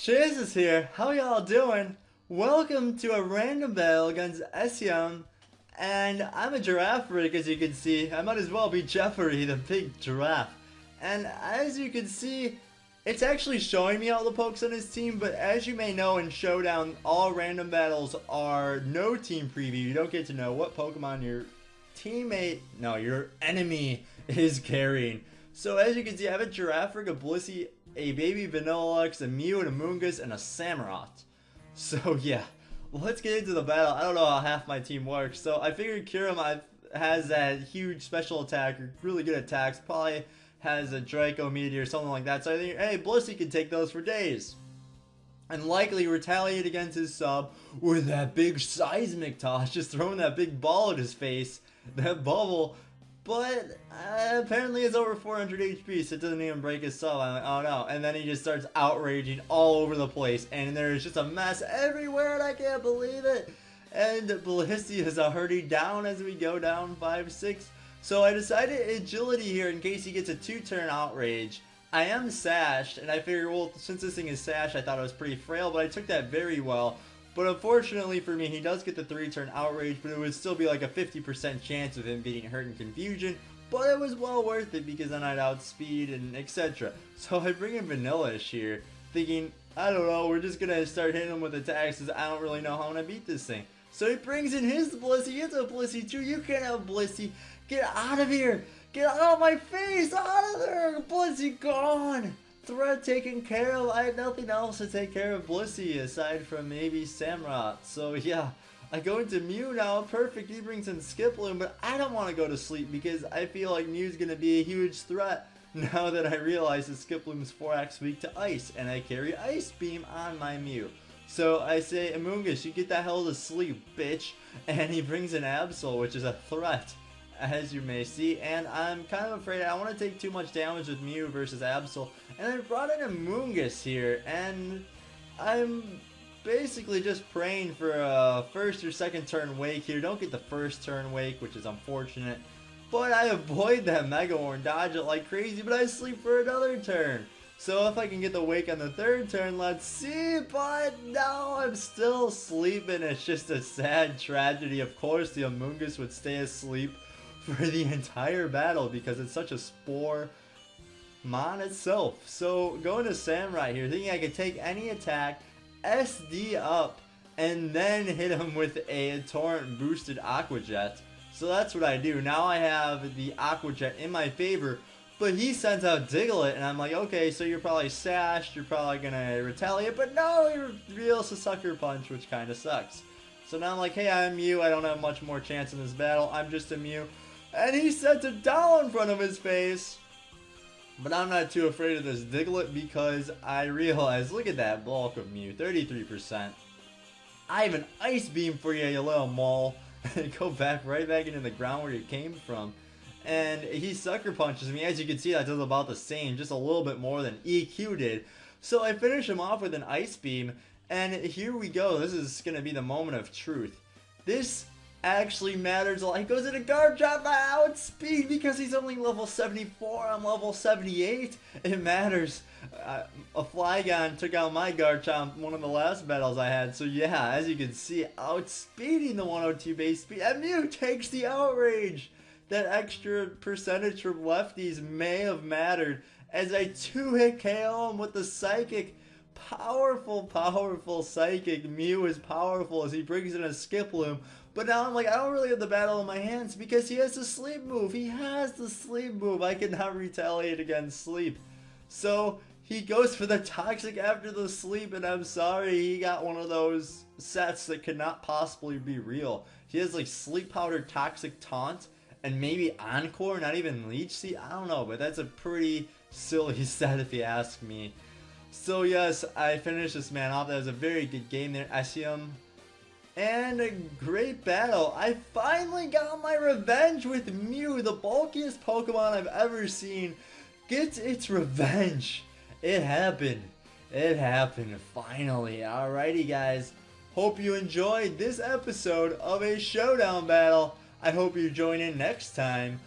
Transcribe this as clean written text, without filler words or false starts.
Chiezuz here. How y'all doing? Welcome to a random battle against Essium. And I'm a girafarig, as you can see. I might as well be Jeffrey, the big giraffe. And as you can see, it's actually showing me all the pokes on his team, but as you may know in Showdown, all random battles are no team preview. You don't get to know what Pokemon your your enemy is carrying. So as you can see, I have a girafarig, a blissey, a baby Vanillux, a Mew, and a Moongus, and a Samurott. So yeah, let's get into the battle. I don't know how half my team works, so I figured Kiram has that huge special attack, or really good attacks, probably has a Draco Meteor or something like that. So I think, hey, Blissey can take those for days. And likely retaliate against his sub with that big seismic toss, just throwing that big ball at his face, that bubble. But apparently it's over 400 HP, so it doesn't even break his sub. I'm like, oh no. And then he just starts outraging all over the place, and there's just a mess everywhere, and I can't believe it. And Blissey is already down as we go down 5-6. So I decided agility here in case he gets a 2-turn outrage. I am sashed, and I figured, well, since this thing is sashed, I thought it was pretty frail, but I took that very well. But unfortunately for me, he does get the 3-turn outrage, but it would still be like a 50% chance of him getting hurt in confusion. But it was well worth it because then I'd outspeed and etc. So I bring in Vanillish here, thinking, I don't know, we're just gonna start hitting him with attacks because I don't really know how I'm gonna beat this thing. So he brings in his Blissey. It's a Blissey too. You can't have Blissey. Get out of here. Get out of my face. Out of there. Blissey gone. Threat taken care of. I had nothing else to take care of Blissey aside from maybe Samurott. So yeah, I go into Mew now. Perfect. He brings in Skiploom, but I don't want to go to sleep because I feel like Mew's going to be a huge threat now that I realize that Skiploom's 4x weak to Ice, and I carry Ice Beam on my Mew. So I say, Amoonguss, you get the hell to sleep, bitch. And he brings in Absol, which is a threat, as you may see. And I'm kind of afraid I don't want to take too much damage with Mew versus Absol. And I brought in Amoonguss here, and I'm basically just praying for a first or second turn wake here. Don't get the first turn wake, which is unfortunate. But I avoid that Mega Horn, dodge it like crazy, but I sleep for another turn. So if I can get the wake on the third turn, let's see, but no, I'm still sleeping. It's just a sad tragedy. Of course, the Amoonguss would stay asleep for the entire battle because it's such a spore mon itself. So going to Samurai here, thinking I could take any attack, SD up, and then hit him with a torrent boosted Aqua Jet. So that's what I do. Now I have the Aqua Jet in my favor. But he sends out Diglett, and I'm like, okay, so you're probably sashed, you're probably gonna retaliate, but no, he reveals a Sucker Punch, which kinda sucks. So now I'm like, hey, I'm Mew, I don't have much more chance in this battle, I'm just a Mew. And he sets a doll in front of his face. But I'm not too afraid of this Diglett because I realize, look at that bulk of Mew, 33%. I have an Ice Beam for you, you little mole. Go right back into the ground where you came from. And he Sucker Punches me. As you can see, that does about the same, just a little bit more than EQ did. So I finish him off with an Ice Beam, and here we go. This is going to be the moment of truth. This actually matters a lot. He goes into Guard Drop, my outspeed, because he's only level 74, I'm level 78. It matters. A Flygon took out my Guard Chomp one of the last battles I had. So yeah, as you can see, outspeeding the 102 base speed. And Mew takes the outrage. That extra percentage from lefties may have mattered as I 2-hit KO him with the Psychic. Powerful, powerful Psychic. Mew is powerful as he brings in a Skiploom. But now I'm like, I don't really have the battle in my hands because he has the sleep move. He has the sleep move. I cannot retaliate against sleep. So he goes for the Toxic after the sleep, and I'm sorry, he got one of those sets that could not possibly be real. He has like Sleep Powder Toxic Taunt. And maybe Encore, not even Leech Seed, I don't know, but that's a pretty silly set if you ask me. So yes, I finished this man off. That was a very good game there, Essium. And a great battle. I finally got my revenge with Mew, the bulkiest Pokemon I've ever seen. Gets its revenge. It happened. It happened, finally. Alrighty guys, hope you enjoyed this episode of a Showdown battle. I hope you join in next time